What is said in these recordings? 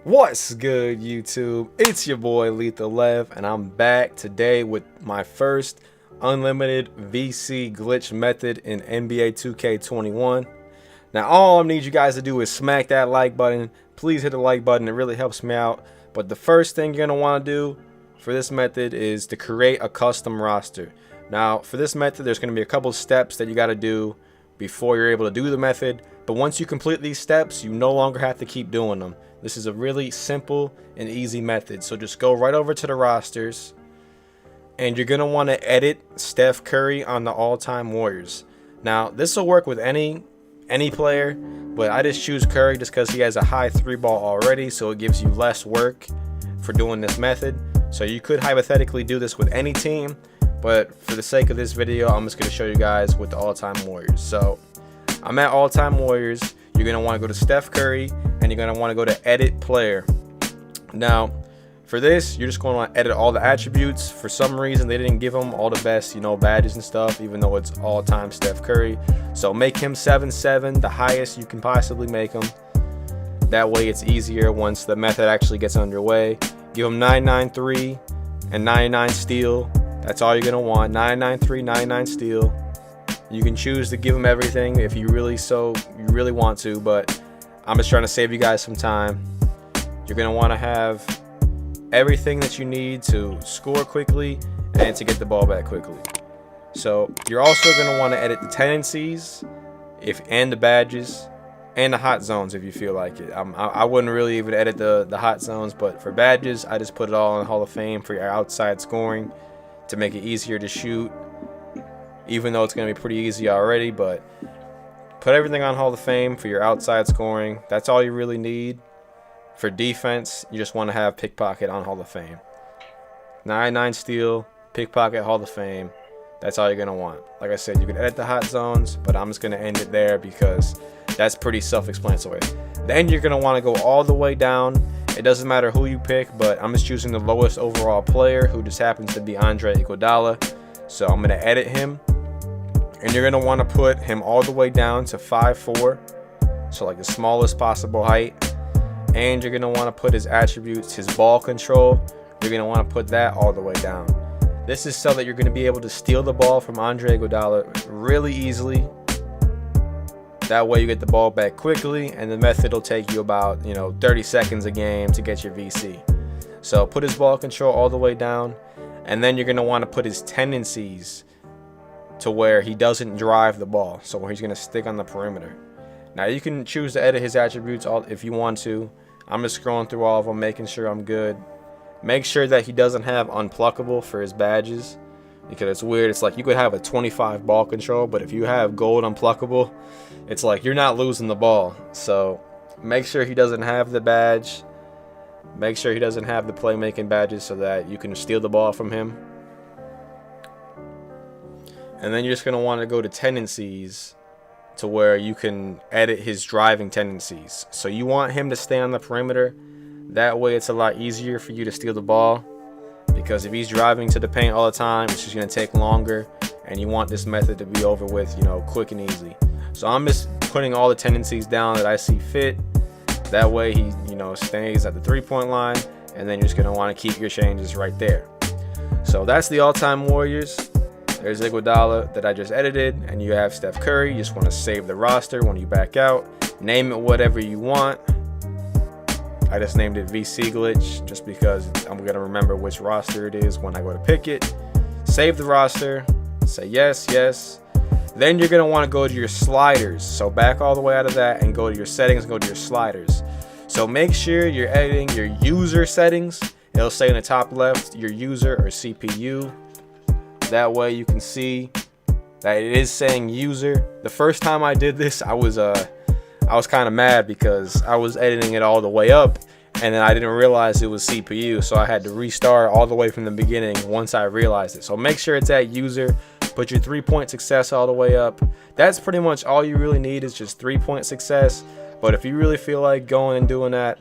What's good, YouTube? It's your boy Lethal Lev, and I'm back today with my first unlimited VC glitch method in NBA 2K21. Now, all I need you guys to do is smack that like button. Please hit the like button, it really helps me out. But the first thing you're going to want to do for this method is to create a custom roster. Now, for this method, there's going to be a couple steps that you got to do before you're able to do the method. But once you complete these steps, you no longer have to keep doing them. This is a really simple and easy method. So just go right over to the rosters, and you're going to want to edit Steph Curry on the all-time Warriors. Now, this will work with any player, but I just choose Curry just because he has a high 3-ball already, so it gives you less work for doing this method. So you could hypothetically do this with any team, but for the sake of this video, I'm just going to show you guys with the all-time Warriors. So I'm at all-time Warriors. You're going to want to go to Steph Curry, and you're going to want to go to edit player. Now, for this, you're just going to want to edit all the attributes. For some reason, they didn't give him all the best, badges and stuff, even though it's all-time Steph Curry. So make him 7'7", the highest you can possibly make him. That way it's easier once the method actually gets underway. Give him 993 and 99 steal. That's all you're going to want, 993, 99 steal. You can choose to give him everything if you really want to, but I'm just trying to save you guys some time. You're going to want to have everything that you need to score quickly and to get the ball back quickly. So you're also going to want to edit the tendencies and the badges and the hot zones if you feel like it. I wouldn't really even edit the hot zones, but for badges, I just put it all in Hall of Fame for your outside scoring to make it easier to shoot, even though it's going to be pretty easy already. But put everything on Hall of Fame for your outside scoring. That's all you really need. For defense, you just want to have pickpocket on Hall of Fame. 99 steal, pickpocket, Hall of Fame. That's all you're going to want. Like I said, you can edit the hot zones, but I'm just going to end it there because that's pretty self-explanatory. Then you're going to want to go all the way down. It doesn't matter who you pick, but I'm just choosing the lowest overall player, who just happens to be Andre Iguodala. So I'm going to edit him. And you're going to want to put him all the way down to 5'4", so like the smallest possible height. And you're going to want to put his attributes, his ball control, you're going to want to put that all the way down. This is so that you're going to be able to steal the ball from Andre Iguodala really easily. That way you get the ball back quickly, and the method will take you about 30 seconds a game to get your VC. So put his ball control all the way down, and then you're going to want to put his tendencies to where he doesn't drive the ball, so where he's going to stick on the perimeter. Now you can choose to edit his attributes if you want to. I'm just scrolling through all of them, making sure I'm good. Make sure that he doesn't have unpluckable for his badges, because it's weird. It's like you could have a 25 ball control, but if you have gold unpluckable, it's like you're not losing the ball. So make sure he doesn't have the badge. Make sure he doesn't have the playmaking badges so that you can steal the ball from him. And then you're just going to want to go to tendencies to where you can edit his driving tendencies. So you want him to stay on the perimeter. That way it's a lot easier for you to steal the ball, because if he's driving to the paint all the time, it's just going to take longer, and you want this method to be over with, quick and easy. So I'm just putting all the tendencies down that I see fit. That way he, stays at the 3-point line, and then you're just going to want to keep your changes right there. So that's the all-time Warriors. There's Iguodala that I just edited, and you have Steph Curry. You just want to save the roster when you back out. Name it whatever you want. I just named it VC Glitch just because I'm going to remember which roster it is when I go to pick it. Save the roster. Say yes, yes. Then you're going to want to go to your sliders. So back all the way out of that and go to your settings and go to your sliders. So make sure you're editing your user settings. It'll say in the top left your user or CPU. That way you can see that it is saying user. The first time I did this, I was kind of mad because I was editing it all the way up, and then I didn't realize it was CPU, so I had to restart all the way from the beginning once I realized it. So make sure it's at user. Put your 3-point success all the way up. That's pretty much all you really need, is just 3-point success. But if you really feel like going and doing that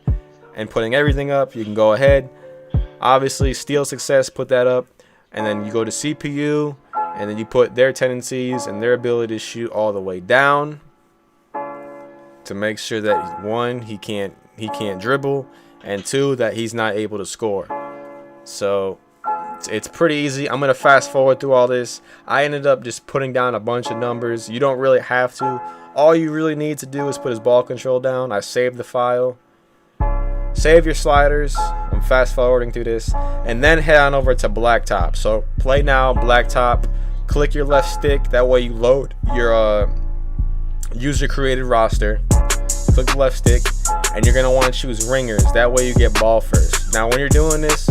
and putting everything up, you can go ahead. Obviously, steal success, put that up. And then you go to CPU, and then you put their tendencies and their ability to shoot all the way down to make sure that, one, he can't dribble, and 2, that he's not able to score. So it's pretty easy. I'm going to fast forward through all this. I ended up just putting down a bunch of numbers. You don't really have to. All you really need to do is put his ball control down. I saved the file. Save your sliders. I'm fast forwarding through this. And then head on over to blacktop. So play now, blacktop. Click your left stick. That way you load your user created roster. Click the left stick. And you're going to want to choose ringers. That way you get ball first. Now when you're doing this,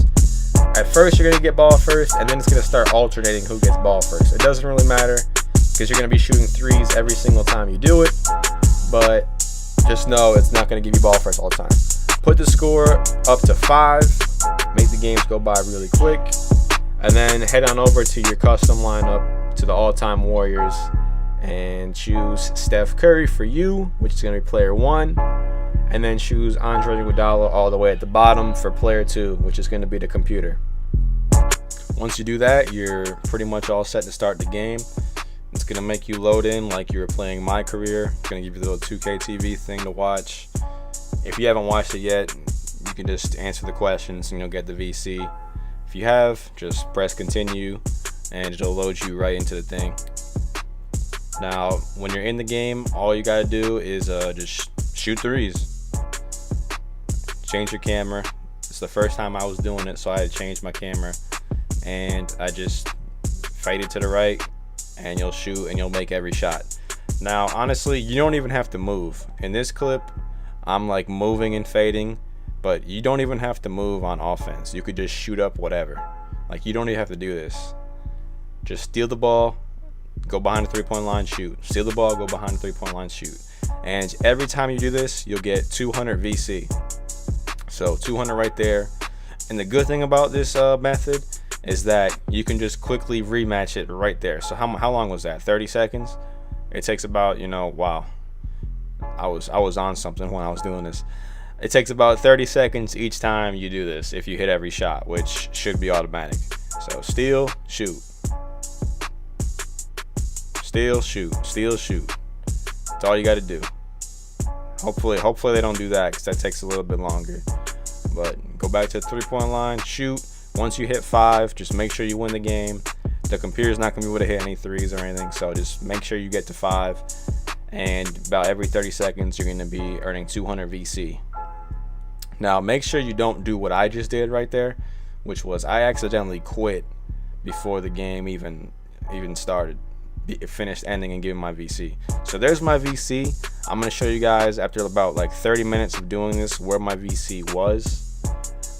at first you're going to get ball first. And then it's going to start alternating who gets ball first. It doesn't really matter, because you're going to be shooting threes every single time you do it. But just know it's not going to give you ball first all the time. Put the score up to 5. Make the games go by really quick. And then head on over to your custom lineup, to the all-time Warriors, and choose Steph Curry for you, which is going to be player 1. And then choose Andre Iguodala all the way at the bottom for player 2, which is going to be the computer. Once you do that, you're pretty much all set to start the game. It's going to make you load in like you were playing mycareer. It's going to give you the little 2K TV thing to watch. If you haven't watched it yet, you can just answer the questions and you'll get the VC. If you have, just press continue and it'll load you right into the thing. Now, when you're in the game, all you got to do is just shoot threes. Change your camera. It's the first time I was doing it, so I had to change my camera. And I just fade it to the right, and you'll shoot and you'll make every shot. Now honestly, you don't even have to move. In this clip I'm like moving and fading, but you don't even have to move on offense. You could just shoot up whatever. Like, you don't even have to do this. Just steal the ball, go behind the 3-point line, shoot. Steal the ball, go behind the 3-point line, shoot. And every time you do this, you'll get 200 VC. So 200 right there. And the good thing about this method is that you can just quickly rematch it right there. So how long was that? 30 seconds? It takes about, wow. I was on something when I was doing this. It takes about 30 seconds each time you do this if you hit every shot, which should be automatic. So steal, shoot. Steal, shoot. Steal, shoot. That's all you got to do. Hopefully they don't do that, because that takes a little bit longer. But go back to the 3-point line, shoot. Once you hit 5, just make sure you win the game. The computer's not going to be able to hit any threes or anything, so just make sure you get to 5. And about every 30 seconds, you're going to be earning 200 VC. Now, make sure you don't do what I just did right there, which was I accidentally quit before the game even started. It finished ending and giving my VC. So there's my VC. I'm going to show you guys after about like 30 minutes of doing this where my VC was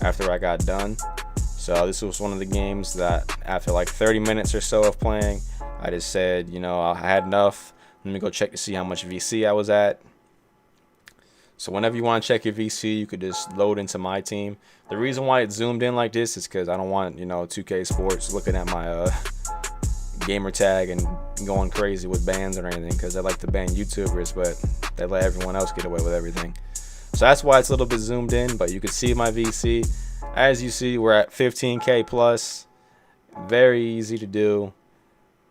after I got done. So this was one of the games that after like 30 minutes or so of playing, I just said, I had enough. Let me go check to see how much VC I was at. So whenever you want to check your VC, you could just load into myteam. The reason why it's zoomed in like this is because I don't want 2K Sports looking at my gamer tag and going crazy with bans or anything, because they like to ban YouTubers, but they let everyone else get away with everything. So that's why it's a little bit zoomed in, but you can see my VC. As you see, we're at 15K plus. Very easy to do.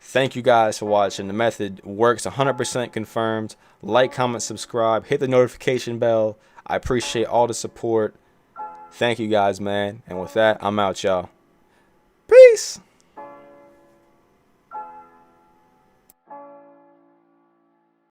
Thank you guys for watching. The method works 100% confirmed. Like, comment, subscribe, hit the notification bell. I appreciate all the support. Thank you guys, man. And with that, I'm out, y'all. Peace.